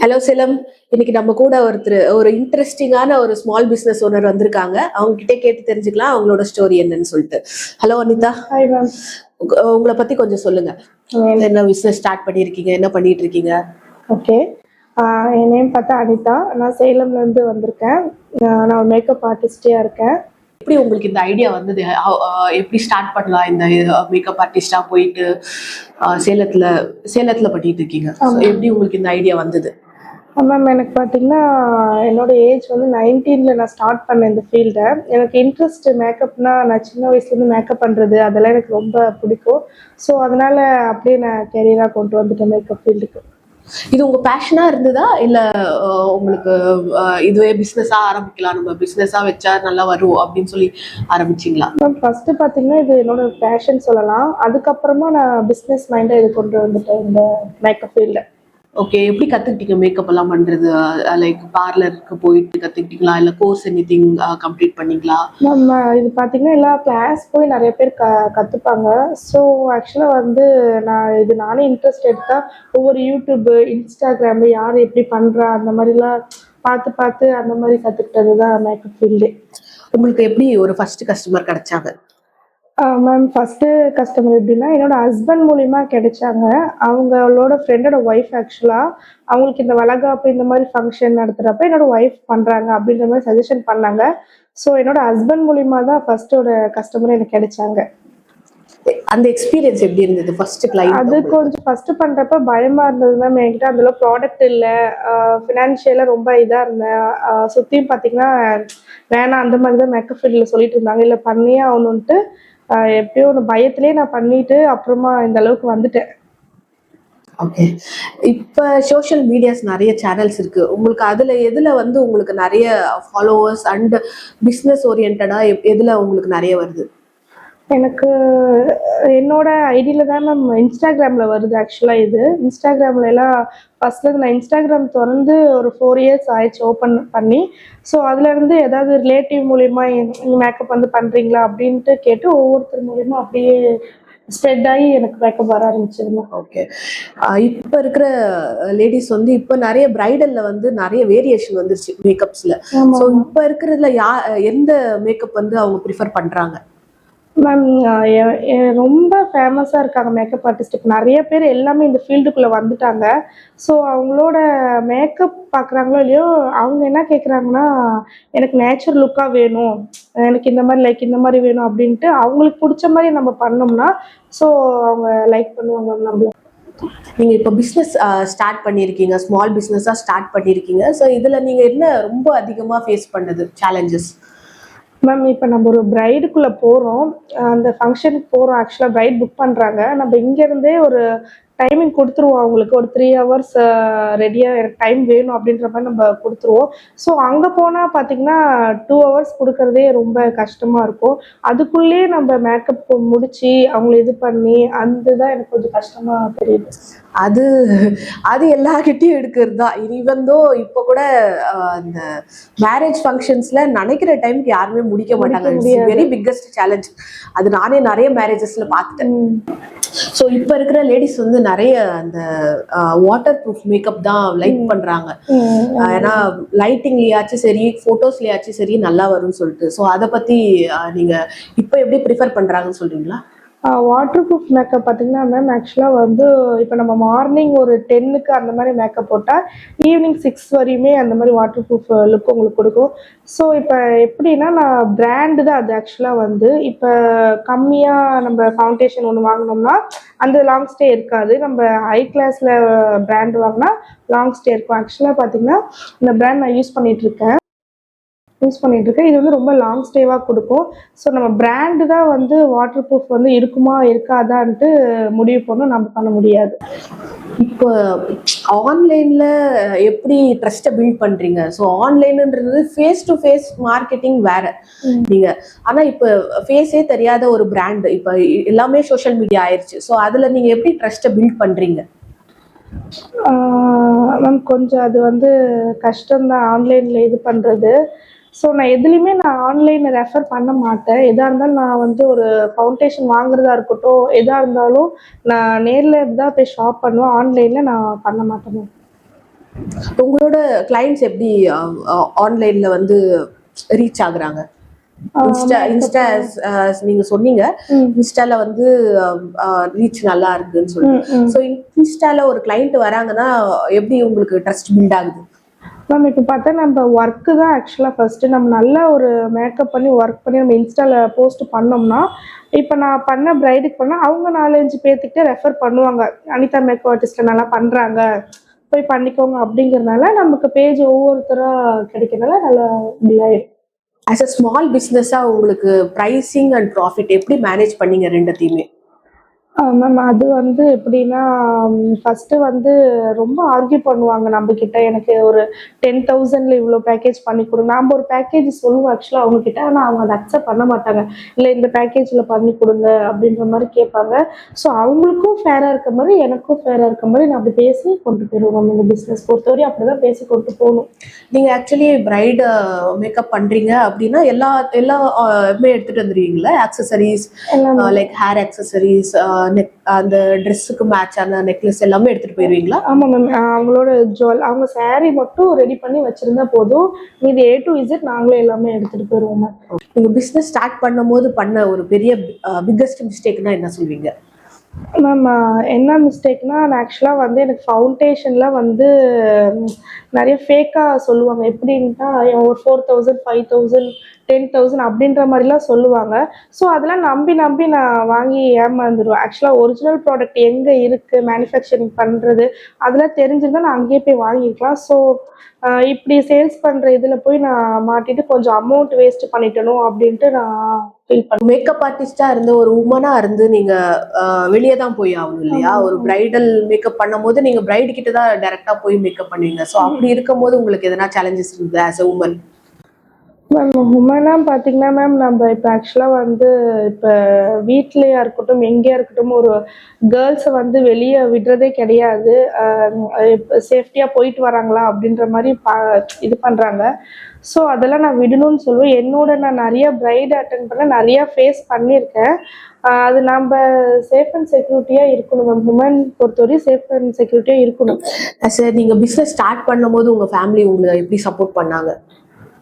Hello செலம். இன்னைக்கு நம்ம கூட ஒரு இன்ட்ரெஸ்டிங்கான ஒரு ஸ்மால் பிசினஸ் ஓனர் வந்திருக்காங்க. அவங்க கிட்டே கேட்டு தெரிஞ்சுக்கலாம் அவங்களோட ஸ்டோரி என்னன்னு சொல்லிட்டு. ஹலோ அனிதா. Hi ma'am. உங்களை பத்தி கொஞ்சம் சொல்லுங்க. என்ன பிசினஸ் ஸ்டார்ட் பண்ணிருக்கீங்க, என்ன பண்ணிட்டு இருக்கீங்க? ஓகே, என் நேம் பார்த்தா அனிதா. நான் சேலம்ல இருந்து வந்திருக்கேன். நான் ஒரு மேக்கப் ஆர்டிஸ்டே இருக்கேன். எப்படி உங்களுக்கு இந்த ஐடியா வந்தது? எப்படி ஸ்டார்ட் பண்ணலாம் இந்த மேக்கப் ஆர்டிஸ்டா போயிட்டு சேலத்துல பண்ணிட்டு இருக்கீங்க? எப்படி உங்களுக்கு இந்த ஐடியா வந்தது? மேம், எனக்கு பார்த்தீங்கன்னா என்னோட ஏஜ் வந்து 19ல் நான் ஸ்டார்ட் பண்ணேன் இந்த ஃபீல்டை. எனக்கு இன்ட்ரெஸ்ட் மேக்கப்னா, நான் சின்ன வயசுலேருந்து மேக்கப் பண்ணுறது அதெல்லாம் எனக்கு ரொம்ப பிடிக்கும். ஸோ அதனால அப்படியே நான் கெரியராக கொண்டு வந்துட்டேன் மேக்கப் ஃபீல்டுக்கு. இது உங்க பேஷனா இருந்ததா, இல்ல உங்களுக்கு இதுவே பிசினஸா ஆரம்பிக்கலாம், நம்ம பிசினஸா வச்சா நல்லா வரும் அப்படின்னு சொல்லி ஆரம்பிச்சிங்களா? மேம், ஃபர்ஸ்ட் பார்த்தீங்கன்னா இது என்னோட பேஷன் சொல்லலாம். அதுக்கப்புறமா நான் பிஸ்னஸ் மைண்டாக இது கொண்டு வந்துட்டேன் இந்த மேக்கப் ஃபீல்டில். ஓகே, எப்படி கத்துக்கிட்டீங்க மேக்கப் எல்லாம் பண்றது? லைக் பார்லருக்கு போயிட்டு கத்துக்கிட்டீங்களா, இல்ல கோர்ஸ் எனிதிங் கம்ப்ளீட் பண்ணீங்களா? நம்ம இது பார்த்தீங்கன்னா எல்லா கிளாஸ் போய் நிறைய பேர் கற்றுப்பாங்க. ஸோ ஆக்சுவலாக வந்து நானே இன்ட்ரெஸ்ட் எடுத்தால் ஒவ்வொரு யூடியூப்பு, இன்ஸ்டாகிராமு யார் எப்படி பண்ணுறா அந்த மாதிரிலாம் பார்த்து பார்த்து அந்த மாதிரி கற்றுக்கிட்டது தான் மேக்கப் ஃபீல்டு. உங்களுக்கு எப்படி ஒரு ஃபர்ஸ்ட் கஸ்டமர் கிடைச்சாங்க? மேம், ஃபஸ்ட்டு கஸ்டமர் எப்படின்னா என்னோட ஹஸ்பண்ட் மூலிமா கிடைச்சாங்க. அவங்களோட ஃப்ரெண்டோட ஒய்ஃப் ஆக்சுவலாக அவங்களுக்கு இந்த வளகாப்பு இந்த மாதிரி ஃபங்க்ஷன் நடத்துகிறப்ப என்னோட ஒய்ஃப் பண்ணுறாங்க அப்படின்ற மாதிரி சஜஷன் பண்ணாங்க. ஸோ என்னோட ஹஸ்பண்ட் மூலிமா தான் ஃபர்ஸ்டோட கஸ்டமர் எனக்கு கிடைச்சாங்க. அந்த எக்ஸ்பீரியன்ஸ் எப்படி இருந்தது ஃபர்ஸ்ட் கிளைண்ட்? அது கொஞ்சம் ஃபர்ஸ்ட் பண்ணுறப்ப பயமாக இருந்தது மேம். என்கிட்ட அதில் ப்ராடக்ட் இல்லை, ஃபினான்ஷியலாக ரொம்ப இதாக இருந்தேன். சுற்றியும் பார்த்தீங்கன்னா வேணாம் அந்த மாதிரி தான் மேக்கப் ஃபீல்டில் சொல்லிட்டு இருந்தாங்க. இல்லை பண்ணியே ஆகணுன்ட்டு எப்படியோ ஒன்று பயத்திலே நான் பண்ணிட்டு அப்புறமா இந்த அளவுக்கு வந்துட்டேன். ஓகே, இப்ப சோஷியல் மீடியாஸ் நிறைய சேனல்ஸ் இருக்கு. உங்களுக்கு எதுல வந்து உங்களுக்கு நிறைய ஃபாலோவர்ஸ் அண்ட் பிசினஸ் ஓரியன்டா எதுல உங்களுக்கு நிறைய வருது? எனக்கு என்னோட ஐடியில் தான் மேம் இன்ஸ்டாகிராமில் வருது. ஆக்சுவலாக இது இன்ஸ்டாகிராமில் எல்லாம் ஃபஸ்ட்லேருந்து நான் இன்ஸ்டாகிராம் திறந்து ஒரு 4 இயர்ஸ் ஆயிடுச்சு ஓப்பன் பண்ணி. ஸோ அதுலேருந்து ஏதாவது ரிலேட்டிவ் மூலிமா மேக்கப் வந்து பண்ணுறீங்களா அப்படின்ட்டு கேட்டு ஒவ்வொருத்தர் மூலிமா அப்படியே ஸ்ப்ரெட் ஆகி எனக்கு மேக்கப் வர ஆரம்பிச்சிருங்க. ஓகே, இப்போ இருக்கிற லேடிஸ் வந்து இப்போ நிறைய பிரைடல்ல வந்து நிறைய வேரியேஷன் வந்துருச்சு மேக்கப்ஸ்ல. ஸோ இப்போ இருக்கிறதுல எந்த மேக்கப் வந்து அவங்க ப்ரிஃபர் பண்றாங்க? மேம், ரொம்ப ஃபேமஸாக இருக்காங்க மேக்கப் ஆர்டிஸ்ட். இப்போ நிறைய பேர் எல்லாமே இந்த ஃபீல்டுக்குள்ளே வந்துட்டாங்க. ஸோ அவங்களோட மேக்கப் பார்க்குறாங்களோ இல்லையோ, அவங்க என்ன கேட்குறாங்கன்னா எனக்கு நேச்சுரல் லுக்காக வேணும், எனக்கு இந்த மாதிரி இந்த மாதிரி வேணும் அப்படின்ட்டு அவங்களுக்கு பிடிச்ச மாதிரி நம்ம பண்ணோம்னா ஸோ அவங்க லைக் பண்ணுவாங்க நம்மள. நீங்க இப்போ பிஸ்னஸ் ஸ்டார்ட் பண்ணியிருக்கீங்க, ஸ்மால் பிஸ்னஸாக ஸ்டார்ட் பண்ணியிருக்கீங்க. ஸோ இதில் நீங்கள் என்ன ரொம்ப அதிகமாக ஃபேஸ் பண்ணது சேலஞ்சஸ்? மேம், இப்போ நம்ம ஒரு பிரைடுக்குள்ளே போகிறோம், அந்த ஃபங்க்ஷனுக்கு போகிறோம். ஆக்சுவலாக பிரைட் புக் பண்ணுறாங்க. நம்ம இங்கேருந்தே ஒரு டைமிங் கொடுத்துருவோம் அவங்களுக்கு. ஒரு 3 ஹவர்ஸ் ரெடியாக எனக்கு டைம் வேணும் அப்படின்ற மாதிரி நம்ம கொடுத்துருவோம். ஸோ அங்கே போனால் பார்த்தீங்கன்னா 2 ஹவர்ஸ் கொடுக்கறதே ரொம்ப கஷ்டமாக இருக்கும். அதுக்குள்ளேயே நம்ம மேக்கப் முடித்து அவங்கள இது பண்ணி அந்த தான் எனக்கு கொஞ்சம் கஷ்டமாக தெரியுது. அது அது எல்லார்கிட்டையும் எடுக்கிறது தான். ஈவன்தோ இப்போ கூட இந்த மேரேஜ் ஃபங்க்ஷன்ஸ்ல நினைக்கிற டைமுக்கு யாருமே முடிக்க மாட்டாங்க. வெரி பிக்கஸ்ட் சேலஞ்ச் அது. நானே நிறைய மேரேஜஸ்ல பார்த்துட்டேன். ஸோ இப்போ இருக்கிற லேடிஸ் வந்து நிறைய அந்த வாட்டர் ப்ரூஃப் மேக்கப் தான் லைக் பண்றாங்க. ஏன்னா லைட்டிங்லயாச்சும் சரி, போட்டோஸ்லயாச்சும் சரி நல்லா வரும்னு சொல்லிட்டு. ஸோ அதை பத்தி நீங்க இப்போ எப்படி ப்ரிஃபர் பண்றாங்கன்னு சொல்றீங்களா? வாட்டர் ப்ரூஃப் மேக்கப் பார்த்தீங்கன்னா மேம், ஆக்சுவலாக வந்து இப்போ நம்ம மார்னிங் ஒரு 10க்கு அந்த மாதிரி மேக்கப் போட்டால் ஈவினிங் 6 வரையுமே அந்த மாதிரி வாட்டர் ப்ரூஃப் லுக் உங்களுக்கு கொடுக்கும். ஸோ இப்போ எப்படின்னா நான் பிராண்டு தான் அது. ஆக்சுவலாக வந்து இப்போ கம்மியாக நம்ம ஃபவுண்டேஷன் ஒன்று வாங்கினோம்னா அந்த லாங் ஸ்டே இருக்காது. நம்ம ஹை கிளாஸில் பிராண்ட் வாங்கினா லாங் ஸ்டே இருக்கும். ஆக்சுவலாக பார்த்தீங்கன்னா இந்த பிராண்ட் நான் யூஸ் பண்ணிகிட்ருக்கேன். இது வந்து ரொம்ப லாங் ஸ்டேவாக கொடுக்கும். ஸோ நம்ம பிராண்டு தான் வந்து வாட்டர் ப்ரூஃப் வந்து இருக்குமா இருக்காதான்ட்டு முடிவு பண்ணணும், நம்ம பண்ண முடியாது. இப்போ ஆன்லைன்ல எப்படி ட்ரஸ்ட்டை பில்ட் பண்றீங்க? ஸோ ஆன்லைன்ன்றது ஃபேஸ் டு ஃபேஸ் மார்க்கெட்டிங் வேற நீங்க. ஆனா இப்போ ஃபேஸே தெரியாத ஒரு பிராண்ட் இப்போ எல்லாமே சோஷியல் மீடியா ஆயிடுச்சு. ஸோ அதுல நீங்க எப்படி ட்ரஸ்ட்டை பில்ட் பண்றீங்க? மேம், கொஞ்சம் அது வந்து கஷ்டம்தான் ஆன்லைனில் இது பண்ணுறது. ஸோ நான் எதுலேயுமே ஆன்லைனில் ரெஃபர் பண்ண மாட்டேன். எதாக இருந்தாலும் நான் வந்து ஒரு ஃபவுண்டேஷன் வாங்குறதா இருக்கட்டும், எதாக இருந்தாலும் நான் நேரில் தான் போய் ஷாப் பண்ணுவேன். ஆன்லைனில் நான் பண்ண மாட்டேன். உங்களோட கிளைண்ட்ஸ் எப்படி ஆன்லைன்ல வந்து ரீச் ஆகுறாங்க? இன்ஸ்டா நீங்க சொன்னீங்க இன்ஸ்டால வந்து ரீச் நல்லா இருக்குன்னு சொல்லிட்டு. ஸோ இன்ஸ்டால ஒரு கிளைண்ட் வராங்கன்னா எப்படி உங்களுக்கு ட்ரஸ்ட் பில்ட் ஆகுது? மேம் இப்போ பார்த்தா நம்ம ஒர்க்கு தான் ஆக்சுவலாக ஃபர்ஸ்ட் நம்ம நல்ல ஒரு மேக்கப் பண்ணி ஒர்க் பண்ணி நம்ம இன்ஸ்டால போஸ்ட் பண்ணோம்னா, இப்போ நான் பண்ண பிரைடுக்கு பண்ணால் அவங்க 4-5 பேர்த்துக்கிட்ட ரெஃபர் பண்ணுவாங்க. அனிதா மேக்கப் ஆர்டிஸ்ட்ல நல்லா பண்றாங்க, போய் பண்ணிக்கோங்க அப்படிங்கிறதுனால நமக்கு பேஜ் ஒவ்வொருத்தரா கிடைக்கிறதுனால நல்லா பில் ஆயிடும். ஆஸ் அ ஸ்மால் பிஸ்னஸா உங்களுக்கு ப்ரைசிங் அண்ட் ப்ராஃபிட் எப்படி மேனேஜ் பண்ணீங்க ரெண்டத்தையுமே? மேம் அது வந்து எப்படின்னா, ஃபர்ஸ்ட்டு வந்து ரொம்ப ஆர்கியூ பண்ணுவாங்க நம்மக்கிட்ட. எனக்கு ஒரு 10,000ல இவ்வளோ பேக்கேஜ் பண்ணி கொடுங்க. நாம் ஒரு பேக்கேஜ் சொல்லுவோம் ஆக்சுவலாக அவங்கக்கிட்ட. ஆனால் அவங்க அதை அக்செப்ட் பண்ண மாட்டாங்க. இல்லை இந்த பேக்கேஜில் பண்ணி கொடுங்க அப்படின்ற மாதிரி கேட்பாங்க. ஸோ அவங்களுக்கும் ஃபேராக இருக்க மாதிரி எனக்கும் ஃபேராக இருக்க மாதிரி நான் அப்படி பேசி கொண்டு போயிடுவோம். நம்ம இந்த பிஸ்னஸ் பொறுத்தவரையும் அப்படி தான் பேசி கொண்டு போகணும். நீங்க ஆக்சுவலி பிரைடு மேக்கப் பண்றீங்க அப்படின்னா எல்லாமே எடுத்துட்டு வந்துருவீங்களா? ஆக்சசரிஸ் லைக் ஹேர் ஆக்சசரிஸ், அந்த ட்ரெஸ்ஸுக்கு மேட்சான நெக்லஸ் எல்லாமே எடுத்துட்டு போயிருவீங்களா? ஆமாம் மேம். அவங்களோட அவங்க சாரீ மட்டும் ரெடி பண்ணி வச்சிருந்தா போதும். மீதி A to Z நாங்களே எல்லாமே எடுத்துட்டு போயிருவோம் மேம். நீங்க பிசினஸ் ஸ்டார்ட் பண்ணும்போது பண்ண ஒரு பெரிய பிக்கஸ்ட் மிஸ்டேக்னா என்ன சொல்வீங்க? மேம் என்ன மிஸ்டேக்னா, நான் ஆக்சுவலாக வந்து எனக்கு ஃபவுண்டேஷனில் வந்து நிறைய ஃபேக்காக சொல்லுவாங்க. எப்படின்ட்டா ஒரு 4,000 5,000 10,000 அப்படின்ற மாதிரிலாம் சொல்லுவாங்க. ஸோ அதெல்லாம் நம்பி நம்பி நான் வாங்கி ஏமாந்துருவேன். ஆக்சுவலாக ஒரிஜினல் ப்ராடக்ட் எங்கே இருக்குது மேனுஃபேக்சரிங் பண்ணுறது அதெல்லாம் தெரிஞ்சிருந்தால் நான் அங்கேயே போய் வாங்கிக்கலாம். ஸோ இப்படி சேல்ஸ் பண்ணுற இதில் போய் நான் மாட்டிட்டு கொஞ்சம் அமௌண்ட் வேஸ்ட் பண்ணிட்டணும் அப்படின்ட்டு நான் ஃபீல் பண்ணேன். மேக்கப் ஆர்டிஸ்டா இருந்து ஒரு உமனா இருந்து நீங்க வெளியே தான் போய் ஆகணும் இல்லையா? ஒரு பிரைடல் மேக்கப் பண்ணும் போது நீங்க பிரைடு கிட்ட தான் டைரக்டா போய் மேக்கப் பண்ணுவீங்க. ஸோ அப்படி இருக்கும் போது உங்களுக்கு எதனா சேலஞ்சஸ் இருந்தது ஆஸ் அ உமன்? மேம் உமனாக பார்த்தீங்கன்னா மேம் நம்ம இப்போ ஆக்சுவலாக வந்து இப்போ வீட்லேயா இருக்கட்டும் எங்கேயா இருக்கட்டும் ஒரு கேர்ள்ஸை வந்து வெளியே விடுறதே கிடையாது. சேஃப்டியாக போயிட்டு வராங்களா அப்படின்ற மாதிரி இது பண்ணுறாங்க. ஸோ அதெல்லாம் நான் விடணும்னு சொல்லுவேன். நான் நிறைய பிரைட் அட்டென்ட் பண்ண நிறையா ஃபேஸ் பண்ணியிருக்கேன். அது நம்ம சேஃப் அண்ட் செக்யூரிட்டியாக இருக்கணும் மேம். உமன் பொறுத்தவரையும் சேஃப் அண்ட் செக்யூரிட்டியாக இருக்கணும். சார் நீங்கள் பிஸ்னஸ் ஸ்டார்ட் பண்ணும்போது உங்கள் ஃபேமிலி உங்களை எப்படி சப்போர்ட் பண்ணாங்க?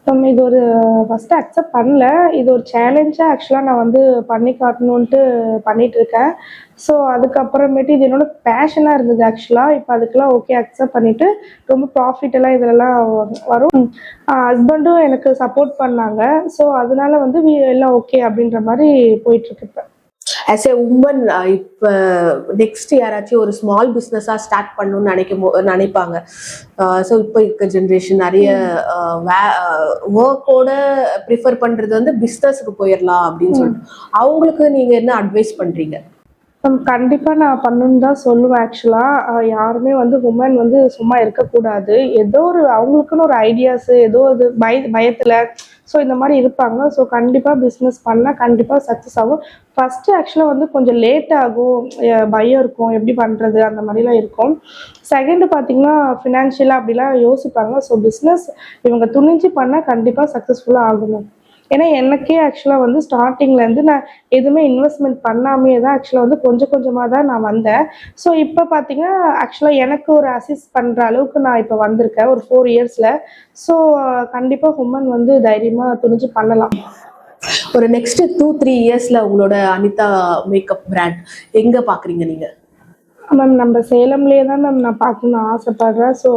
நம்ம இது ஒரு ஃபஸ்ட்டு அக்செப்ட் பண்ணல. இது ஒரு சேலஞ்சாக ஆக்சுவலாக நான் வந்து பண்ணி காட்டணுன்ட்டு பண்ணிகிட்ருக்கேன். ஸோ அதுக்கப்புறமேட்டு இது என்னோட பேஷனாக இருந்தது ஆக்சுவலாக. இப்போ அதுக்கெலாம் ஓகே அக்செப்ட் பண்ணிவிட்டு ரொம்ப ப்ராஃபிட் எல்லாம் இதிலலாம் வரும். ஹஸ்பண்டும் எனக்கு சப்போர்ட் பண்ணாங்க. ஸோ அதனால வந்து எல்லாம் ஓகே அப்படின்ற மாதிரி போயிட்டுருக்கு இப்போ. ஆஸ் ஏ உமன் இப்போ நெக்ஸ்ட் யாராச்சும் ஒரு ஸ்மால் பிஸ்னஸாக ஸ்டார்ட் பண்ணணும்னு நினைப்பாங்க. ஸோ இப்போ இருக்க ஜென்ரேஷன் நிறைய ஒர்க்கோட ப்ரிஃபர் பண்ணுறது வந்து பிஸ்னஸுக்கு போயிடலாம் அப்படின்னு சொல்லிட்டு அவங்களுக்கு நீங்கள் என்ன அட்வைஸ் பண்ணுறீங்க? கண்டிப்பாக நான் பண்ணணுன்னு தான் சொல்லுவேன். ஆக்சுவலாக யாருமே வந்து உமன் வந்து சும்மா இருக்கக்கூடாது. ஏதோ ஒரு அவங்களுக்குன்னு ஒரு ஐடியாஸு ஏதோ அது பயத்தில் ஸோ இந்த மாதிரி இருப்பாங்க. ஸோ கண்டிப்பாக பிஸ்னஸ் பண்ணால் கண்டிப்பாக சக்ஸஸ் ஆகும். ஃபஸ்ட்டு ஆக்சுவலாக வந்து கொஞ்சம் லேட் ஆகும், பயம் இருக்கும், எப்படி பண்ணுறது அந்த மாதிரிலாம் இருக்கும். செகண்டு பார்த்திங்கன்னா ஃபினான்ஷியலாக அப்படிலாம் யோசிப்பாங்க. ஸோ பிஸ்னஸ் இவங்க துணிஞ்சு பண்ணால் கண்டிப்பாக சக்ஸஸ்ஃபுல்லாக ஆகணும். ஏன்னா எனக்கே ஆக்சுவலாக வந்து ஸ்டார்டிங்லேருந்து நான் எதுவுமே இன்வெஸ்ட்மெண்ட் பண்ணாமே தான் ஆக்சுவலாக வந்து கொஞ்சம் கொஞ்சமாக தான் நான் வந்தேன். ஸோ இப்போ பார்த்தீங்கன்னா ஆக்சுவலாக எனக்கு ஒரு அசிஸ்ட் பண்ணுற அளவுக்கு நான் இப்போ வந்திருக்கேன் ஒரு 4 இயர்ஸில். ஸோ கண்டிப்பாக உமன் வந்து தைரியமாக துணிஞ்சு பண்ணலாம். ஒரு நெக்ஸ்ட் 2-3 இயர்ஸில் உங்களோட அனிதா மேக்கப் பிராண்ட் எங்கே பார்க்குறீங்க நீங்கள்? மேம் நம்ம சேலம்லேயே தான் மேம் நான் பார்க்கணுன்னு ஆசைப்பட்றேன். ஸோ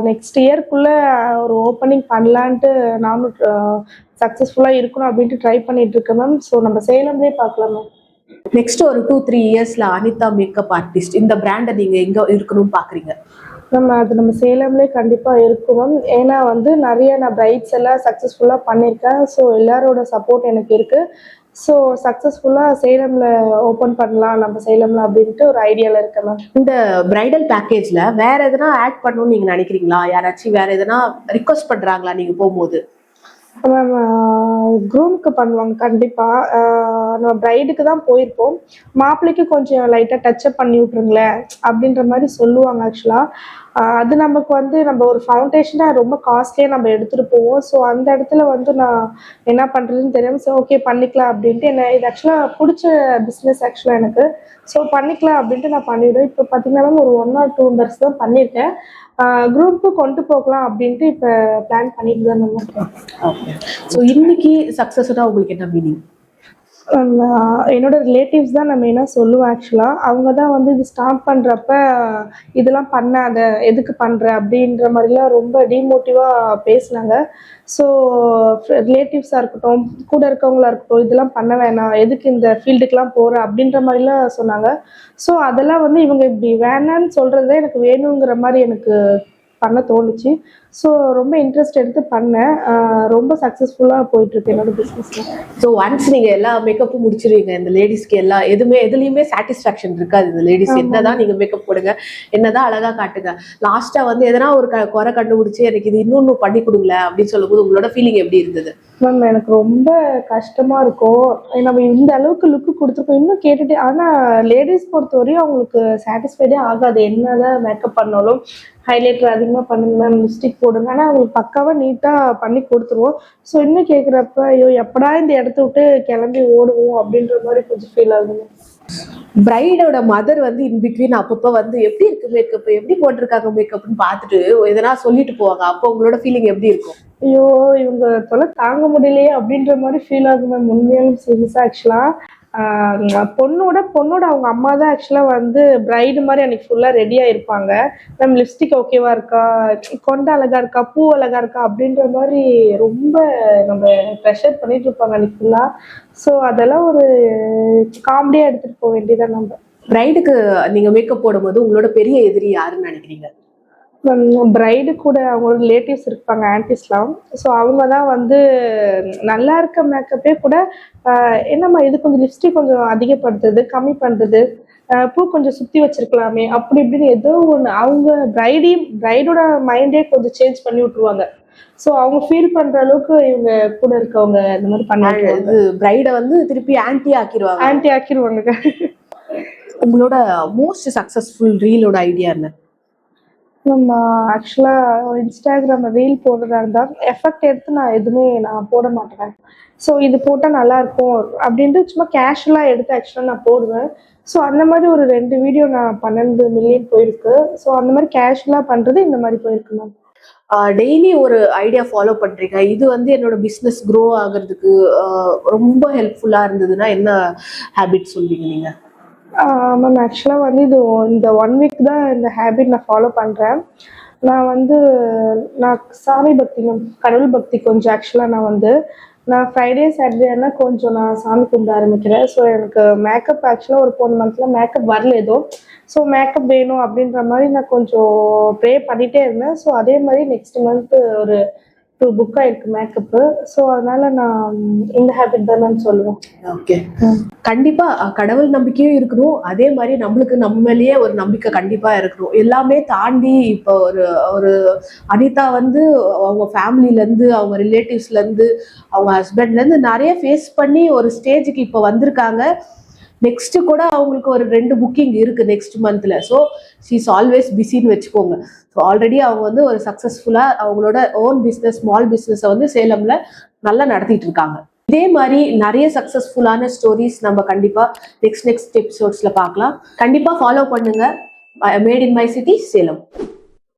நெக்ஸ்ட் இயர்க்குள்ளே ஒரு ஓப்பனிங் பண்ணலான்ட்டு நானும் சக்ஸஸ்ஃபுல்லாக இருக்கணும் அப்படின்ட்டு ட்ரை பண்ணிட்டு இருக்கேன் மேம். ஸோ நம்ம சேலம்லேயே பார்க்கலாம் மேம். நெக்ஸ்ட் ஒரு 2-3 இயர்ஸில் அனிதா மேக்கப் ஆர்டிஸ்ட் இந்த பிராண்டை நீங்கள் எங்கே இருக்கணும்னு பார்க்குறீங்க? நம்ம சேலம்லேயே கண்டிப்பாக இருக்கும் மேம். ஏன்னா வந்து நிறைய நான் பிரைட்ஸ் எல்லாம் சக்ஸஸ்ஃபுல்லாக பண்ணியிருக்கேன். ஸோ எல்லாரோட சப்போர்ட் எனக்கு இருக்குது. ஸோ சக்ஸஸ்ஃபுல்லாக சேலமில் ஓப்பன் பண்ணலாம் நம்ம சேலமில் அப்படின்ட்டு ஒரு ஐடியாவில் இருக்கேன் மேம். இந்த பிரைடல் பேக்கேஜில் வேற எதனா ஆட் பண்ணணும்னு நீங்கள் நினைக்கிறீங்களா? யாராச்சும் வேற எதனா ரிக்வஸ்ட் பண்ணுறாங்களா நீங்கள் போகும்போது? மேம் க்ரூமுக்கு பண்ணுவாங்க கண்டிப்பாக. நம்ம ப்ரைடுக்கு தான் போயிருப்போம். மாப்பிள்ளைக்கு கொஞ்சம் லைட்டாக டச்சப் பண்ணி விட்ருங்களேன் அப்படின்ற மாதிரி சொல்லுவாங்க ஆக்சுவலாக. அது நமக்கு வந்து நம்ம ஒரு ஃபவுண்டேஷனா ரொம்ப காஸ்ட்லியாக நம்ம எடுத்துட்டு போவோம். ஸோ அந்த இடத்துல வந்து நான் என்ன பண்றதுன்னு தெரியாம சரி ஓகே பண்ணிக்கலாம் அப்படின்ட்டு என்ன இது ஆக்சுவலாக பிடிச்ச பிஸ்னஸ் ஆக்சுவலாக எனக்கு. ஸோ பண்ணிக்கலாம் அப்படின்ட்டு நான் பண்ணிவிடுவேன். இப்போ பார்த்தீங்கன்னா ஒரு 1 or 2 months தான் பண்ணியிருக்கேன். குரூப்புக்கு கொண்டு போகலாம் அப்படின்ட்டு இப்போ பிளான் பண்ணிட்டு தான் நம்ம இருக்கேன். ஓகே. ஸோ இன்னைக்கு சக்ஸஸ்னா உங்களுக்கு என்ன மீனிங்? என்னோட ரிலேட்டிவ்ஸ் தான் நான் மெயினாக சொல்லுவேன். ஆக்சுவலாக அவங்க தான் வந்து இது ஸ்டார்ட் பண்ணுறப்ப இதெல்லாம் பண்ணாத எதுக்கு பண்ணுற அப்படின்ற மாதிரிலாம் ரொம்ப டிமோட்டிவாக பேசினாங்க. ஸோ ரிலேட்டிவ்ஸாக இருக்கட்டும் கூட இருக்கவங்களா இருக்கட்டும் இதெல்லாம் பண்ண வேணாம் எதுக்கு இந்த ஃபீல்டுக்கெலாம் போகிற அப்படின்ற மாதிரிலாம் சொன்னாங்க. ஸோ அதெல்லாம் வந்து இவங்க இப்படி வேணான்னு சொல்கிறதே எனக்கு வேணுங்கிற மாதிரி எனக்கு பண்ண தோணுச்சு. ஸோ ரொம்ப இன்ட்ரெஸ்ட் எடுத்து பண்ணேன். ரொம்ப சக்ஸஸ்ஃபுல்லாக போயிட்டுருக்கு என்னோட பிஸ்னஸில். ஸோ ஒன்ஸ் நீங்கள் எல்லா மேக்கப்பும் முடிச்சிருவீங்க, இந்த லேடிஸ்க்கு எதுலேயுமே சாட்டிஸ்ஃபேக்ஷன் இருக்காது. இந்த லேடிஸ் என்னதான் நீங்கள் மேக்கப் போடுங்க, என்னதான் அழகாக காட்டுங்க, லாஸ்ட்டாக வந்து எதனா ஒரு குறை கண்டுபிடிச்சி எனக்கு இது இன்னொன்று பண்ணி கொடுங்கள அப்படின்னு சொல்லும்போது உங்களோட ஃபீலிங் எப்படி இருந்தது? மேம் எனக்கு ரொம்ப கஷ்டமாக இருக்கும். நம்ம இந்த அளவுக்கு லுக்கு கொடுத்துருக்கோம் இன்னும் கேட்டுட்டு. ஆனால் லேடிஸ் பொறுத்தவரையும் அவங்களுக்கு சாட்டிஸ்ஃபைடே ஆகாது. என்னதான் மேக்கப் பண்ணாலும் ஹைலைட்டர் அதிகமாக பண்ணுங்க மேம், லிப்ஸ்டிக் போடுங்க, ஆனால் அவங்களுக்கு பக்காவாக நீட்டாக பண்ணி கொடுத்துருவோம். ஸோ இன்னும் கேட்குறப்ப ஐயோ எப்படா இந்த இடத்த விட்டு கிளம்பி ஓடுவோம் அப்படின்ற மாதிரி கொஞ்சம் ஃபீல் ஆகுது. பிரைடோட மதர் வந்து இன்பிட்வீன் அப்பப்போ வந்து எப்படி இருக்கு மேக்கப், எப்படி போட்டிருக்காங்க மேக்கப்னு பார்த்துட்டு எதனா சொல்லிட்டு போவாங்க. அப்போ உங்களோட ஃபீலிங் எப்படி இருக்கும்? ஐயோ இவங்க தொலை தாங்க முடியலையே அப்படின்ற மாதிரி ஃபீல் ஆகும் மேம். உண்மையாலும் சீரியஸாக ஆக்சுவலாக பொண்ணோட அவங்க அம்மா தான் ஆக்சுவலாக வந்து பிரைடு மாதிரி அன்னைக்கு ஃபுல்லாக ரெடியாக இருப்பாங்க. மேம் லிப்ஸ்டிக் ஓகேவா இருக்கா, கொண்டை அழகா இருக்கா, பூ அழகா இருக்கா அப்படின்ற மாதிரி ரொம்ப நம்ம ப்ரெஷர் பண்ணிட்டு இருப்பாங்க அன்னைக்கு ஃபுல்லாக. ஸோ அதெல்லாம் ஒரு காமெடியாக எடுத்துகிட்டு போக வேண்டியதான் நம்ம. பிரைடுக்கு நீங்கள் மேக்கப் போடும்போது உங்களோட பெரிய எதிரி யாருன்னு நினைக்கிறீங்க? பிரைடு கூட அவங்களோட ரிலேட்டிவ்ஸ் இருப்பாங்க, ஆன்டிஸ்லாம். ஸோ அவங்க தான் வந்து நல்லா இருக்க மேக்கப்பே கூட என்னம்மா இது கொஞ்சம் லிப்ஸ்டிக் கொஞ்சம் அதிகப்படுத்துது, கம்மி பண்ணுறது, பூ கொஞ்சம் சுற்றி வச்சிருக்கலாமே அப்படி இப்படின்னு ஏதோ ஒன்று அவங்க பிரைடோட மைண்டே கொஞ்சம் சேஞ்ச் பண்ணி விட்ருவாங்க. ஸோ அவங்க ஃபீல் பண்ணுற அளவுக்கு இவங்க கூட இருக்கவங்க இந்த மாதிரி பண்ணாங்க. பிரைடை வந்து திருப்பி ஆன்டி ஆக்கிடுவாங்க. உங்களோட மோஸ்ட் சக்ஸஸ்ஃபுல் ரீலோட ஐடியா என்ன? நம்ம ஆக்சுவலாக இன்ஸ்டாகிராமில் ரீல் போடுறதா இருந்தால் எஃபெக்ட் எடுத்து நான் போட மாட்டேன். ஸோ இது போட்டால் நல்லாயிருக்கும் அப்படின்ட்டு சும்மா கேஷுவலாக எடுத்து ஆக்சுவலாக நான் போடுவேன். ஸோ அந்த மாதிரி ஒரு 2 வீடியோ நான் 12 மில்லியன் போயிருக்கு. ஸோ அந்த மாதிரி கேஷுவலாக பண்ணுறது இந்த மாதிரி போயிருக்கு மேம். டெய்லி ஒரு ஐடியா ஃபாலோ பண்ணுறீங்க, இது வந்து என்னோட பிஸ்னஸ் க்ரோ ஆகிறதுக்கு ரொம்ப ஹெல்ப்ஃபுல்லாக இருந்ததுன்னா என்ன ஹேபிட் சொல்வீங்க நீங்கள்? மேம் ஆக்சுவலாக வந்து இந்த 1 வீக் தான் இந்த ஹேபிட் நான் ஃபாலோ பண்ணுறேன். நான் சாமி பக்தி மேம், கடவுள் பக்தி கொஞ்சம் ஆக்சுவலாக நான் ஃப்ரைடே சாட்டர்டேனா கொஞ்சம் நான் சாமி கும்பிட ஆரம்பிக்கிறேன். ஸோ எனக்கு மேக்கப் ஆக்சுவலாக ஒரு 4 மந்த்தில் மேக்கப் வரல ஏதோ. ஸோ மேக்கப் வேணும் அப்படின்ற மாதிரி நான் கொஞ்சம் ப்ரே பண்ணிகிட்டே இருந்தேன். ஸோ அதே மாதிரி நெக்ஸ்ட் மந்த்து ஒரு 2 புக் ஆயிருக்கு மேக்கப்பு. ஸோ அதனால நான் இந்த ஹேபிட் தான் நான் சொல்லுவேன். ஓகே, கண்டிப்பா கடவுள் நம்பிக்கையும் இருக்கணும், அதே மாதிரி நம்மளுக்கு நம்மளையே ஒரு நம்பிக்கை கண்டிப்பா இருக்கணும். எல்லாமே தாண்டி இப்போ ஒரு அனிதா வந்து அவங்க ஃபேமிலில இருந்து, அவங்க ரிலேட்டிவ்ஸ்ல இருந்து, அவங்க ஹஸ்பண்ட்ல இருந்து நிறைய ஃபேஸ் பண்ணி ஒரு ஸ்டேஜுக்கு இப்போ வந்திருக்காங்க. நெக்ஸ்ட் கூட அவங்களுக்கு ஒரு 2 புக்கிங் இருக்கு நெக்ஸ்ட் மந்த்ல. ஸோ ஷீ இஸ் ஆல்வேஸ் பிஸின்னு வச்சுக்கோங்க. ஸோ ஆல்ரெடி அவங்க வந்து ஒரு சக்ஸஸ்ஃபுல்லா அவங்களோட ஓன் பிஸ்னஸ், ஸ்மால் பிஸ்னஸை வந்து சேலம்ல நல்லா நடத்திட்டு இருக்காங்க. இதே மாதிரி நிறைய சக்ஸஸ்ஃபுல்லான ஸ்டோரிஸ் நம்ம கண்டிப்பா நெக்ஸ்ட் எபிசோட்ஸ்ல பார்க்கலாம். கண்டிப்பா ஃபாலோ பண்ணுங்க made in my city Salem.